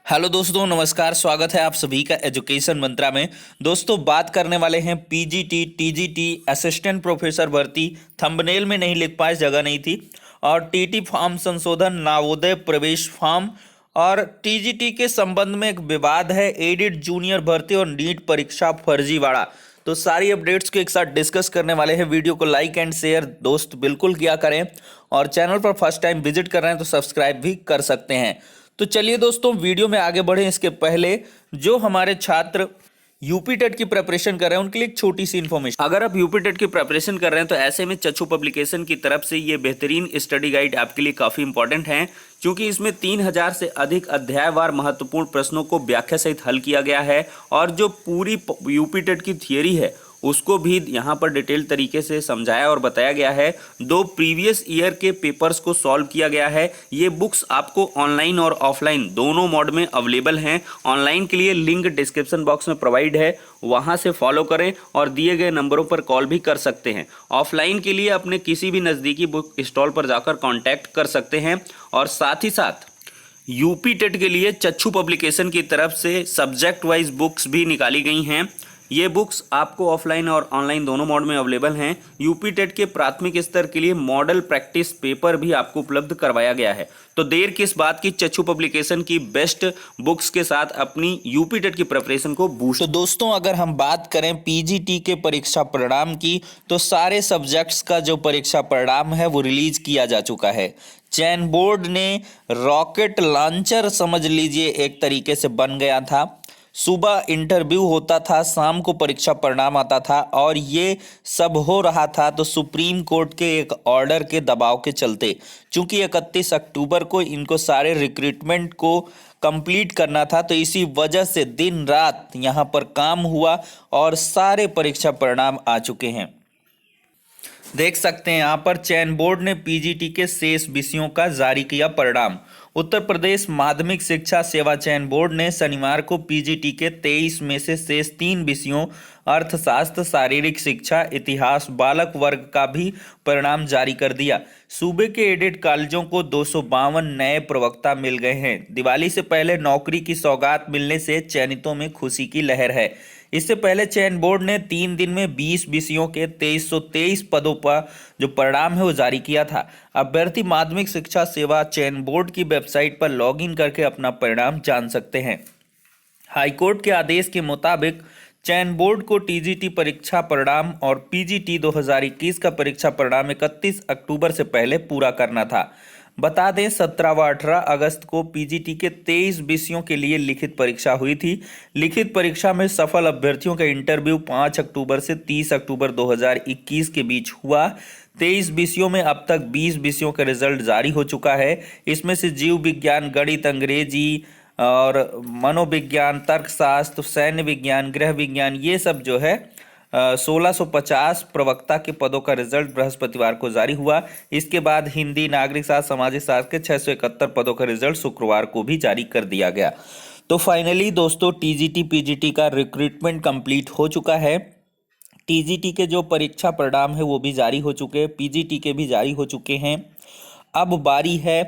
Hello दोस्तों, नमस्कार। स्वागत है आप सभी का एजुकेशन मंत्रा में। दोस्तों, बात करने वाले हैं पीजीटी टीजीटी असिस्टेंट प्रोफेसर भर्ती। थंबनेल में नहीं लिख पाए, जगह नहीं थी। और टीटी फॉर्म संशोधन, नवोदय प्रवेश फॉर्म और टीजीटी के संबंध में एक विवाद है, एडिट जूनियर भर्ती और नीट परीक्षा फर्जीवाड़ा। तो सारी अपडेट्स को एक साथ डिस्कस करने वाले हैं। वीडियो को लाइक एंड शेयर दोस्त बिल्कुल किया करें, और चैनल पर फर्स्ट टाइम विजिट कर रहे हैं तो सब्सक्राइब भी कर सकते हैं। तो चलिए दोस्तों, वीडियो में आगे बढ़े इसके पहले जो हमारे छात्र यूपी टेट की प्रिपरेशन कर रहे हैं उनके लिए एक छोटी सी इन्फॉर्मेशन। अगर आप यूपी टेट की प्रिपरेशन कर रहे हैं तो ऐसे में चक्षु पब्लिकेशन की तरफ से ये बेहतरीन स्टडी गाइड आपके लिए काफ़ी इंपॉर्टेंट है, क्योंकि इसमें 3000 से अधिक अध्यायवार महत्वपूर्ण प्रश्नों को व्याख्या सहित हल किया गया है। और जो पूरी यूपी टेट की थियरी है उसको भी यहाँ पर डिटेल तरीके से समझाया और बताया गया है। 2 प्रीवियस ईयर के पेपर्स को सॉल्व किया गया है। ये बुक्स आपको ऑनलाइन और ऑफलाइन दोनों मोड में अवेलेबल हैं। ऑनलाइन के लिए लिंक डिस्क्रिप्शन बॉक्स में प्रोवाइड है, वहाँ से फॉलो करें और दिए गए नंबरों पर कॉल भी कर सकते हैं। ऑफलाइन के लिए अपने किसी भी नज़दीकी बुक स्टॉल पर जाकर कॉन्टैक्ट कर सकते हैं। और साथ ही साथ यूपी टेट के लिए चक्षु पब्लिकेशन की तरफ से सब्जेक्ट वाइज बुक्स भी निकाली गई हैं। ये बुक्स आपको ऑफलाइन और ऑनलाइन दोनों मोड में अवेलेबल हैं। यूपी टेट के प्राथमिक स्तर के लिए मॉडल प्रैक्टिस पेपर भी आपको उपलब्ध करवाया गया है। तो देर किस बात की, चक्षु पब्लिकेशन की बेस्ट बुक्स के साथ अपनी यूपी टेट की प्रिपरेशन को बूस्ट। तो दोस्तों, अगर हम बात करें पीजीटी के परीक्षा परिणाम की, तो सारे सब्जेक्ट्स का जो परीक्षा परिणाम है वो रिलीज किया जा चुका है। चयन बोर्ड ने रॉकेट लॉन्चर समझ लीजिए एक तरीके से बन गया था। सुबह इंटरव्यू होता था, शाम को परीक्षा परिणाम आता था, और ये सब हो रहा था तो सुप्रीम कोर्ट के एक ऑर्डर के दबाव के चलते, चूंकि 31 अक्टूबर को इनको सारे रिक्रूटमेंट को कंप्लीट करना था, तो इसी वजह से दिन रात यहाँ पर काम हुआ और सारे परीक्षा परिणाम आ चुके हैं। देख सकते हैं यहाँ पर चयन बोर्ड ने पीजीटी के शेष विषयों का जारी किया परिणाम। उत्तर प्रदेश माध्यमिक शिक्षा सेवा चयन बोर्ड ने शनिवार को पीजीटी के 23 में से शेष 3 विषयों अर्थशास्त्र, शारीरिक शिक्षा, इतिहास बालक वर्ग का भी परिणाम जारी कर दिया। सूबे के एडेड कॉलेजों को 252 नए प्रवक्ता मिल गए हैं। दिवाली से पहले नौकरी की सौगात मिलने से चयनितों में खुशी की लहर है। इससे पहले चयन बोर्ड ने 3 दिन में 20 विषयों के 2323 पदों पर जो परिणाम है वो जारी किया था। अभ्यर्थी माध्यमिक शिक्षा सेवा चयन बोर्ड की वेबसाइट पर लॉगिन करके अपना परिणाम जान सकते हैं। हाईकोर्ट के आदेश के मुताबिक चयन बोर्ड को टीजीटी परीक्षा परिणाम और पीजीटी 2021 का परीक्षा परिणाम 31 अक्टूबर से पहले पूरा करना था। बता दें 17 व 18 अगस्त को पीजीटी के 23 विषयों के लिए लिखित परीक्षा हुई थी। लिखित परीक्षा में सफल अभ्यर्थियों का इंटरव्यू 5 अक्टूबर से 30 अक्टूबर 2021 के बीच हुआ। 23 विषयों में अब तक 20 विषयों का रिजल्ट जारी हो चुका है। इसमें से जीव विज्ञान, गणित, अंग्रेजी और मनोविज्ञान, तर्कशास्त्र, सैन्य विज्ञान, गृह विज्ञान, ये सब जो है 1650 प्रवक्ता के पदों का रिजल्ट बृहस्पतिवार को जारी हुआ। इसके बाद हिंदी, नागरिक शास्त्र, सामाजिक शास्त्र के 671 पदों का रिजल्ट शुक्रवार को भी जारी कर दिया गया। तो फाइनली दोस्तों, टीजीटी पीजीटी का रिक्रूटमेंट कंप्लीट हो चुका है। टीजीटी के जो परीक्षा परिणाम है वो भी जारी हो चुके हैं, पीजीटी के भी जारी हो चुके हैं। अब बारी है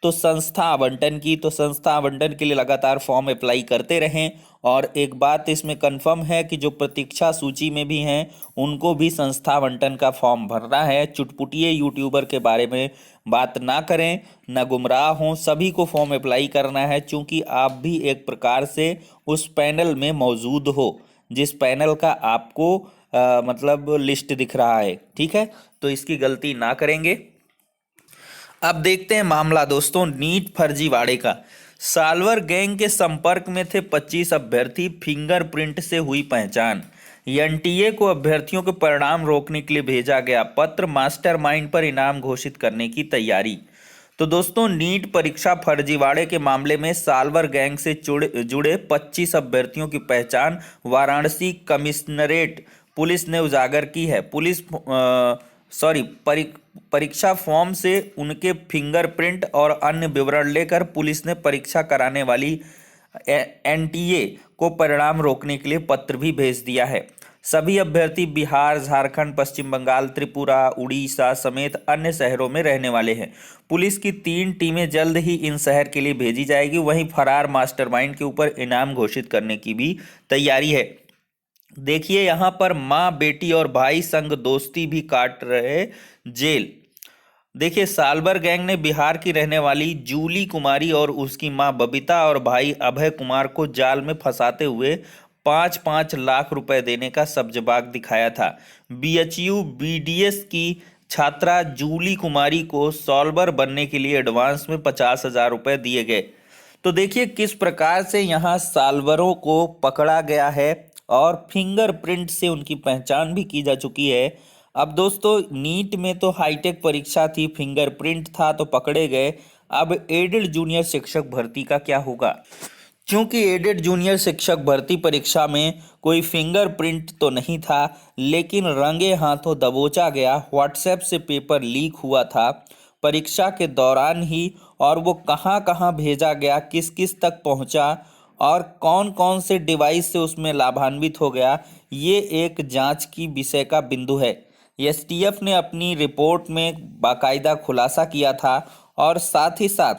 तो संस्था आवंटन की। तो संस्था आवंटन के लिए लगातार फॉर्म अप्लाई करते रहें। और एक बात इसमें कंफर्म है कि जो प्रतीक्षा सूची में भी हैं उनको भी संस्था आवंटन का फॉर्म भरना है। चुटपुटिए यूट्यूबर के बारे में बात ना करें, ना गुमराह हों, सभी को फॉर्म अप्लाई करना है, क्योंकि आप भी एक प्रकार से उस पैनल में मौजूद हो जिस पैनल का आपको मतलब लिस्ट दिख रहा है। ठीक है, तो इसकी गलती ना करेंगे। अब देखते हैं मामला दोस्तों नीट फर्जीवाड़े का। साल्वर गैंग के संपर्क में थे 25 अभ्यर्थी, फिंगरप्रिंट से हुई पहचान। एनटीए को अभ्यर्थियों के परिणाम रोकने के लिए भेजा गया पत्र, मास्टरमाइंड पर इनाम घोषित करने की तैयारी। तो दोस्तों, नीट परीक्षा फर्जीवाड़े के मामले में साल्वर गैंग से जुड़े 25 अभ्यर्थियों की पहचान वाराणसी कमिश्नरेट पुलिस ने उजागर की है। परीक्षा फॉर्म से उनके फिंगरप्रिंट और अन्य विवरण लेकर पुलिस ने परीक्षा कराने वाली एनटीए को परिणाम रोकने के लिए पत्र भी भेज दिया है। सभी अभ्यर्थी बिहार, झारखंड, पश्चिम बंगाल, त्रिपुरा, उड़ीसा समेत अन्य शहरों में रहने वाले हैं। पुलिस की 3 टीमें जल्द ही इन शहर के लिए भेजी जाएगी। वहीं फरार मास्टरमाइंड के ऊपर इनाम घोषित करने की भी तैयारी है। देखिए यहाँ पर माँ, बेटी और भाई संग दोस्ती भी काट रहे जेल। देखिए सालभर गैंग ने बिहार की रहने वाली जूली कुमारी और उसकी मां बबीता और भाई अभय कुमार को जाल में फंसाते हुए 5-5 लाख रुपए देने का सब्जबाग दिखाया था। बीएचयू बीडीएस की छात्रा जूली कुमारी को सॉल्वर बनने के लिए एडवांस में 50,000 रुपए दिए गए। तो देखिए किस प्रकार से यहाँ साल्वरों को पकड़ा गया है और फिंगरप्रिंट से उनकी पहचान भी की जा चुकी है। अब दोस्तों नीट में तो हाईटेक परीक्षा थी, फिंगरप्रिंट था तो पकड़े गए। अब एडेड जूनियर शिक्षक भर्ती का क्या होगा? क्योंकि एडेड जूनियर शिक्षक भर्ती परीक्षा में कोई फिंगरप्रिंट तो नहीं था, लेकिन रंगे हाथों दबोचा गया। व्हाट्सएप से पेपर लीक हुआ था परीक्षा के दौरान ही, और वो कहाँ कहाँ भेजा गया, किस किस तक पहुंचा और कौन कौन से डिवाइस से उसमें लाभान्वित हो गया, ये एक जांच की विषय का बिंदु है। एसटीएफ ने अपनी रिपोर्ट में बाकायदा खुलासा किया था और साथ ही साथ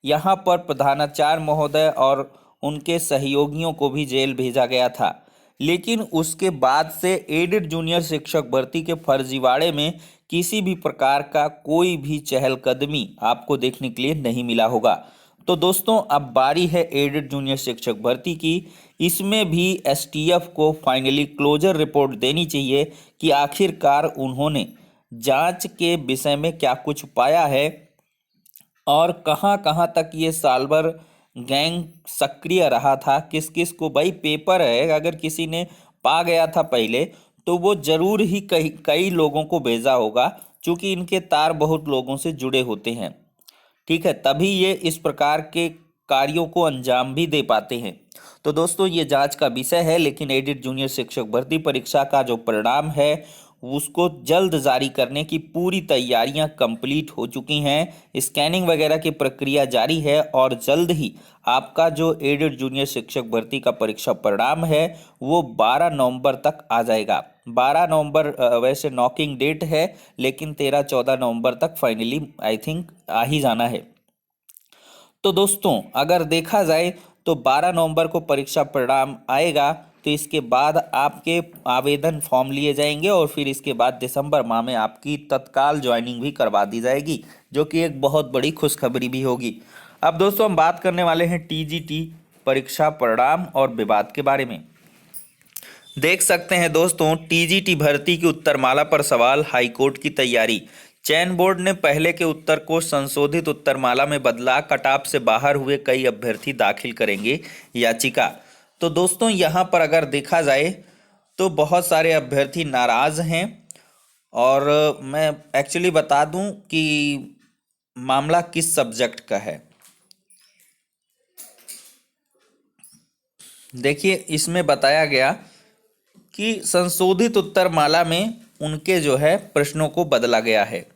यहाँ पर प्रधानाचार्य महोदय और उनके सहयोगियों को भी जेल भेजा गया था। लेकिन उसके बाद से एडेड जूनियर शिक्षक भर्ती के फर्जीवाड़े में किसी भी प्रकार का कोई भी चहलकदमी आपको देखने के लिए नहीं मिला होगा। तो दोस्तों अब बारी है एडेड जूनियर शिक्षक भर्ती की। इसमें भी एसटीएफ को फाइनली क्लोजर रिपोर्ट देनी चाहिए कि आखिरकार उन्होंने जांच के विषय में क्या कुछ पाया है और कहां कहां तक ये साल्वर गैंग सक्रिय रहा था, किस किस को। भाई पेपर है, अगर किसी ने पा गया था पहले तो वो जरूर ही कई कई लोगों को भेजा होगा, क्योंकि इनके तार बहुत लोगों से जुड़े होते हैं। ठीक है, तभी ये इस प्रकार के कार्यों को अंजाम भी दे पाते हैं। तो दोस्तों ये जांच का विषय है, लेकिन एडिट जूनियर शिक्षक भर्ती परीक्षा का जो परिणाम है उसको जल्द जारी करने की पूरी तैयारियां कंप्लीट हो चुकी हैं। स्कैनिंग वगैरह की प्रक्रिया जारी है और जल्द ही आपका जो एडेड जूनियर शिक्षक भर्ती का परीक्षा परिणाम है वो 12 नवंबर तक आ जाएगा। 12 नवंबर वैसे नॉकिंग डेट है, लेकिन 13-14 नवंबर तक फाइनली आई थिंक आ ही जाना है। तो दोस्तों अगर देखा जाए तो 12 नवंबर को परीक्षा परिणाम आएगा, तो इसके बाद आपके आवेदन फॉर्म लिए जाएंगे और फिर इसके बाद दिसंबर माह में आपकी तत्काल ज्वाइनिंग भी करवा दी जाएगी, जो कि एक बहुत बड़ी खुशखबरी भी होगी। अब दोस्तों हम बात करने वाले हैं टीजीटी परीक्षा परिणाम और विवाद के बारे में। देख सकते हैं दोस्तों टीजीटी भर्ती की उत्तरमाला पर सवाल, हाईकोर्ट की तैयारी। चयन बोर्ड ने पहले के उत्तर को संशोधित उत्तरमाला में बदला, कटाव से बाहर हुए कई अभ्यर्थी दाखिल करेंगे याचिका। तो दोस्तों यहाँ पर अगर देखा जाए तो बहुत सारे अभ्यर्थी नाराज हैं, और मैं एक्चुअली बता दूं कि मामला किस सब्जेक्ट का है। देखिए इसमें बताया गया कि संशोधित उत्तरमाला में उनके जो है प्रश्नों को बदला गया है।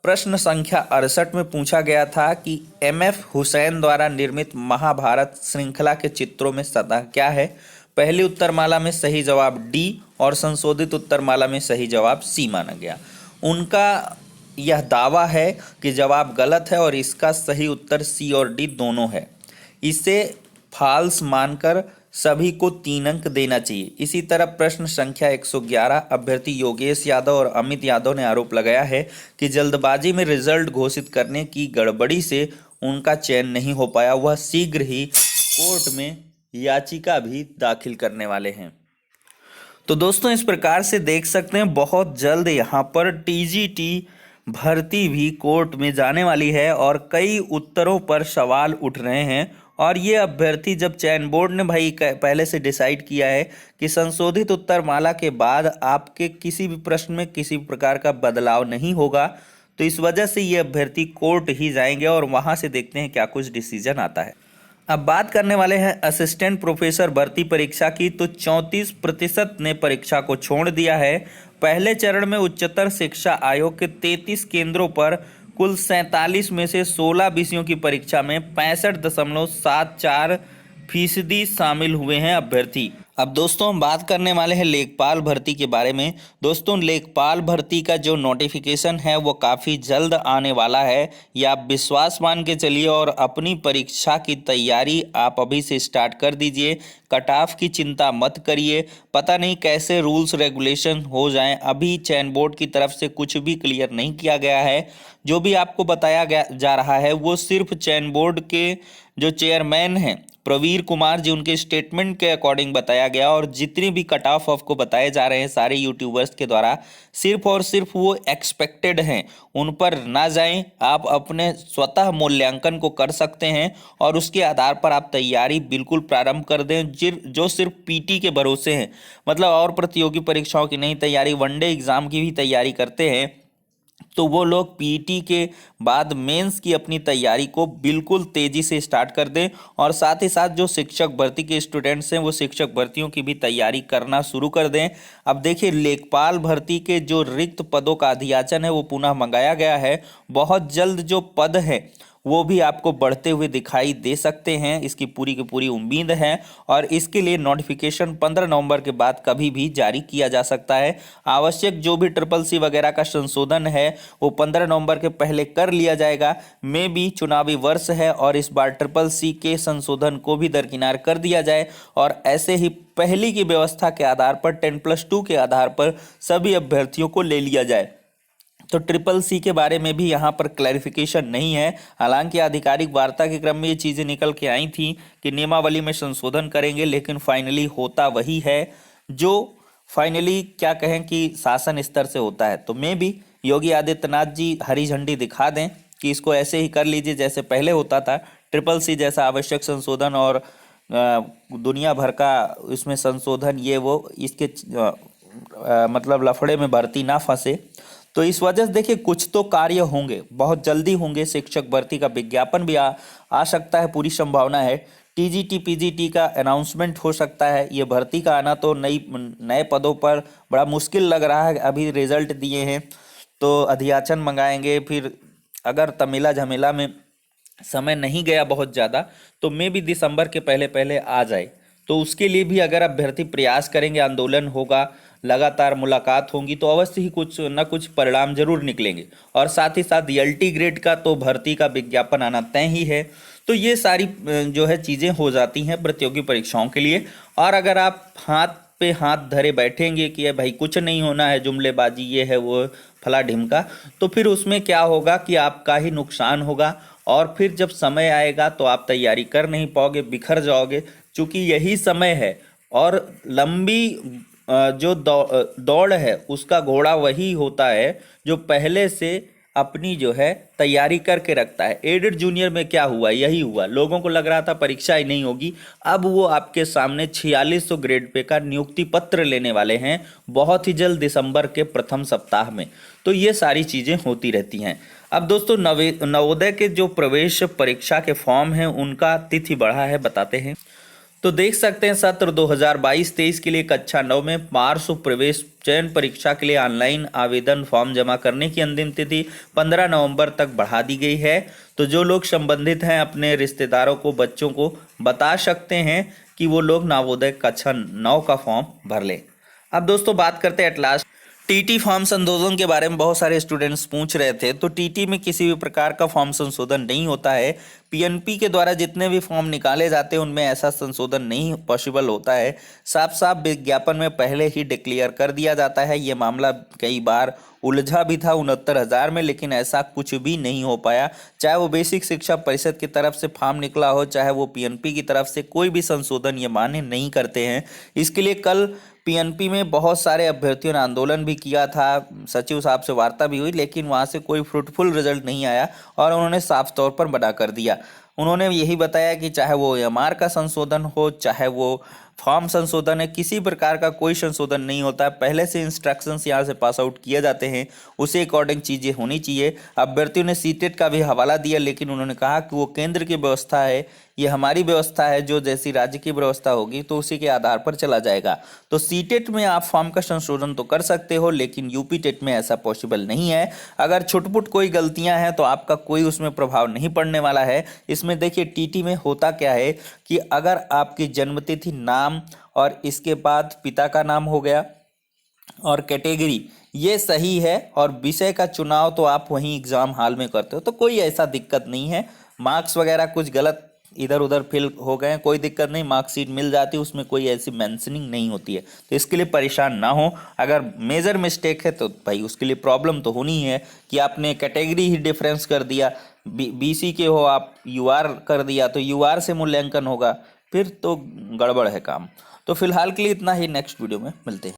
प्रश्न संख्या 68 में पूछा गया था कि एमएफ हुसैन द्वारा निर्मित महाभारत श्रृंखला के चित्रों में सतह क्या है। पहली उत्तरमाला में सही जवाब डी और संशोधित उत्तरमाला में सही जवाब सी माना गया। उनका यह दावा है कि जवाब गलत है और इसका सही उत्तर सी और डी दोनों है। इसे फॉल्स मानकर सभी को 3 अंक देना चाहिए। इसी तरह प्रश्न संख्या 111 अभ्यर्थी योगेश यादव और अमित यादव ने आरोप लगाया है कि जल्दबाजी में रिजल्ट घोषित करने की गड़बड़ी से उनका चयन नहीं हो पाया। वह शीघ्र ही कोर्ट में याचिका भी दाखिल करने वाले हैं। तो दोस्तों इस प्रकार से देख सकते हैं बहुत जल्द यहाँ पर टीजीटी भर्ती भी कोर्ट में जाने वाली है और कई उत्तरों पर सवाल उठ रहे हैं। और ये अभ्यर्थी जब चयन बोर्ड ने भाई पहले से डिसाइड किया है कि संशोधित उत्तरमाला के बाद आपके किसी भी प्रश्न में किसी प्रकार का बदलाव नहीं होगा, तो इस वजह से ये अभ्यर्थी कोर्ट ही जाएंगे और वहां से देखते हैं क्या कुछ डिसीजन आता है। अब बात करने वाले हैं असिस्टेंट प्रोफेसर भर्ती परीक्षा की। तो 34% ने परीक्षा को छोड़ दिया है। पहले चरण में उच्चतर शिक्षा आयोग के 33 केंद्रों पर कुल 47 में से 16 विषयों की परीक्षा में 65.74% शामिल हुए हैं अभ्यर्थी। अब दोस्तों हम बात करने वाले हैं लेखपाल भर्ती के बारे में। दोस्तों लेखपाल भर्ती का जो नोटिफिकेशन है वो काफ़ी जल्द आने वाला है। या आप विश्वास मान के चलिए और अपनी परीक्षा की तैयारी आप अभी से स्टार्ट कर दीजिए। कट ऑफ की चिंता मत करिए। पता नहीं कैसे रूल्स रेगुलेशन हो जाएं, अभी चयन बोर्ड की तरफ से कुछ भी क्लियर नहीं किया गया है। जो भी आपको बताया गया जा रहा है वो सिर्फ चयन बोर्ड के जो चेयरमैन हैं प्रवीर कुमार जी, उनके स्टेटमेंट के अकॉर्डिंग बताया गया। और जितनी भी कट ऑफ आपको बताए जा रहे हैं सारे यूट्यूबर्स के द्वारा, सिर्फ और सिर्फ वो एक्सपेक्टेड हैं, उन पर ना जाएं। आप अपने स्वतः मूल्यांकन को कर सकते हैं और उसके आधार पर आप तैयारी बिल्कुल प्रारंभ कर दें। जो सिर्फ पीटी के भरोसे हैं, मतलब और प्रतियोगी परीक्षाओं की नहीं तैयारी, वनडे एग्जाम की भी तैयारी करते हैं, तो वो लोग पीटी के बाद मेंस की अपनी तैयारी को बिल्कुल तेजी से स्टार्ट कर दें। और साथ ही साथ जो शिक्षक भर्ती के स्टूडेंट्स हैं वो शिक्षक भर्तियों की भी तैयारी करना शुरू कर दें। अब देखिए लेखपाल भर्ती के जो रिक्त पदों का अधियाचन है वो पुनः मंगाया गया है। बहुत जल्द जो पद है वो भी आपको बढ़ते हुए दिखाई दे सकते हैं, इसकी पूरी की पूरी उम्मीद है। और इसके लिए नोटिफिकेशन 15 नवंबर के बाद कभी भी जारी किया जा सकता है। आवश्यक जो भी ट्रिपल सी वगैरह का संशोधन है वो 15 नवंबर के पहले कर लिया जाएगा। में भी चुनावी वर्ष है और इस बार ट्रिपल सी के संशोधन को भी दरकिनार कर दिया जाए और ऐसे ही पहली की व्यवस्था के आधार पर 10+2 के आधार पर सभी अभ्यर्थियों को ले लिया जाए। तो ट्रिपल सी के बारे में भी यहाँ पर क्लैरिफिकेशन नहीं है। हालांकि आधिकारिक वार्ता के क्रम में ये चीज़ें निकल के आई थी कि नियमावली में संशोधन करेंगे, लेकिन फाइनली होता वही है जो फाइनली क्या कहें कि शासन स्तर से होता है। तो मैं भी योगी आदित्यनाथ जी हरी झंडी दिखा दें कि इसको ऐसे ही कर लीजिए जैसे पहले होता था। ट्रिपल सी जैसा आवश्यक संशोधन और दुनिया भर का इसमें संशोधन ये वो इसके मतलब लफड़े में भर्ती ना फंसे। तो इस वजह से देखिए कुछ तो कार्य होंगे, बहुत जल्दी होंगे। शिक्षक भर्ती का विज्ञापन भी आ सकता है, पूरी संभावना है। टीजीटी पीजीटी का अनाउंसमेंट हो सकता है। ये भर्ती का आना तो नए पदों पर बड़ा मुश्किल लग रहा है। अभी रिजल्ट दिए हैं तो अधियाचन मंगाएंगे, फिर अगर तमिला झमेला में समय नहीं गया बहुत ज़्यादा तो मे भी दिसंबर के पहले पहले आ जाए। तो उसके लिए भी अगर अभ्यर्थी प्रयास करेंगे, आंदोलन होगा, लगातार मुलाकात होंगी, तो अवश्य ही कुछ न कुछ परिणाम जरूर निकलेंगे। और साथ ही साथ एलटी ग्रेड का तो भर्ती का विज्ञापन आना तय ही है। तो ये सारी जो है चीज़ें हो जाती हैं प्रतियोगी परीक्षाओं के लिए। और अगर आप हाथ पे हाथ धरे बैठेंगे कि भाई कुछ नहीं होना है, जुमलेबाजी ये है वो फला ढिमका, तो फिर उसमें क्या होगा कि आपका ही नुकसान होगा। और फिर जब समय आएगा तो आप तैयारी कर नहीं पाओगे, बिखर जाओगे। चूंकि यही समय है और लंबी जो दौड़ है उसका घोड़ा वही होता है जो पहले से अपनी जो है तैयारी करके रखता है। एडेड जूनियर में क्या हुआ, यही हुआ। लोगों को लग रहा था परीक्षा ही नहीं होगी, अब वो आपके सामने 4600 ग्रेड पे का नियुक्ति पत्र लेने वाले हैं बहुत ही जल्द, दिसंबर के प्रथम सप्ताह में। तो ये सारी चीज़ें होती रहती हैं। अब दोस्तों नवोदय के जो प्रवेश परीक्षा के फॉर्म हैं उनका तिथि बढ़ा है, बताते हैं। तो देख सकते हैं सत्र 2022-23 के लिए कक्षा 9 में पार्श्व प्रवेश चयन परीक्षा के लिए ऑनलाइन आवेदन फॉर्म जमा करने की अंतिम तिथि 15 नवंबर तक बढ़ा दी गई है। तो जो लोग संबंधित हैं अपने रिश्तेदारों को, बच्चों को बता सकते हैं कि वो लोग नवोदय कक्षा 9 का फॉर्म भर लें। अब दोस्तों बात करते हैं एट लास्ट टीटी फॉर्म संशोधन के बारे में। बहुत सारे स्टूडेंट्स पूछ रहे थे, तो टीटी में किसी भी प्रकार का फॉर्म संशोधन नहीं होता है। पीएनपी के द्वारा जितने भी फॉर्म निकाले जाते हैं उनमें ऐसा संशोधन नहीं पॉसिबल होता है। साफ साफ विज्ञापन में पहले ही डिक्लेयर कर दिया जाता है। ये मामला कई बार उलझा भी था 69,000 में, लेकिन ऐसा कुछ भी नहीं हो पाया। चाहे वो बेसिक शिक्षा परिषद की तरफ से फॉर्म निकला हो, चाहे वो पीएनपी की तरफ से, कोई भी संशोधन ये मान्य नहीं करते हैं। इसके लिए कल पीएनपी में बहुत सारे अभ्यर्थियों ने आंदोलन भी किया था, सचिव साहब से वार्ता भी हुई, लेकिन वहाँ से कोई फ्रूटफुल रिजल्ट नहीं आया और उन्होंने साफ तौर पर मना कर दिया। उन्होंने यही बताया कि चाहे वो एमआर का संशोधन हो, चाहे वो फॉर्म संशोधन है, किसी प्रकार का कोई संशोधन नहीं होता है। पहले से इंस्ट्रक्शंस यहाँ से पास आउट किए जाते हैं, उसी अकॉर्डिंग चीज़ें होनी चाहिए। अभ्यर्थियों ने सीटेट का भी हवाला दिया, लेकिन उन्होंने कहा कि वो केंद्र की व्यवस्था है, ये हमारी व्यवस्था है, जो जैसी राज्य की व्यवस्था होगी तो उसी के आधार पर चला जाएगा। तो सीटेट में आप फॉर्म का संशोधन तो कर सकते हो, लेकिन यूपी टेट में ऐसा पॉसिबल नहीं है। अगर छुटपुट कोई गलतियां हैं तो आपका कोई उसमें प्रभाव नहीं पड़ने वाला है। इसमें देखिए टीटी में होता क्या है कि अगर आपकी जन्मतिथि ना नाम और इसके बाद पिता का नाम हो गया और कैटेगरी ये सही है, और विषय का चुनाव तो आप वहीं एग्जाम हॉल में करते हो, तो कोई ऐसा दिक्कत नहीं है। मार्क्स वगैरह कुछ गलत इधर उधर फिल हो गए, कोई दिक्कत नहीं, मार्कशीट मिल जाती है, उसमें कोई ऐसी मेंशनिंग नहीं होती है, तो इसके लिए परेशान ना हो। अगर मेजर मिस्टेक है तो भाई उसके लिए प्रॉब्लम तो होनी ही है कि आपने कैटेगरी ही डिफरेंस कर दिया, बीसी के हो आप, यूआर कर दिया तो यूआर से मूल्यांकन होगा, फिर तो गड़बड़ है काम। तो फिलहाल के लिए इतना ही, नेक्स्ट वीडियो में मिलते हैं।